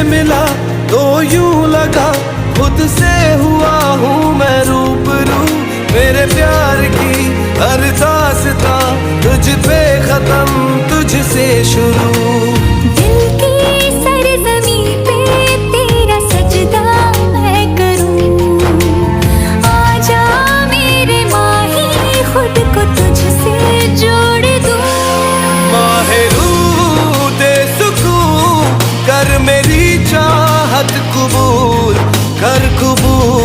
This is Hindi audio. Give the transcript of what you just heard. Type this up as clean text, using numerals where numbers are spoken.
मिला तो यूं लगा खुद से हुआ हूँ मैं रूबरू। मेरे प्यार की हर दास्तां तुझ पे खत्म, तुझसे शुरू। दिल की सरजमी पे तेरा सजदा मैं करूं। आजा मेरे माही खुद को तुझसे जोड़ दूं। माहे रूह दे सुकून कर मेरी चाहत कबूल कर कबूल।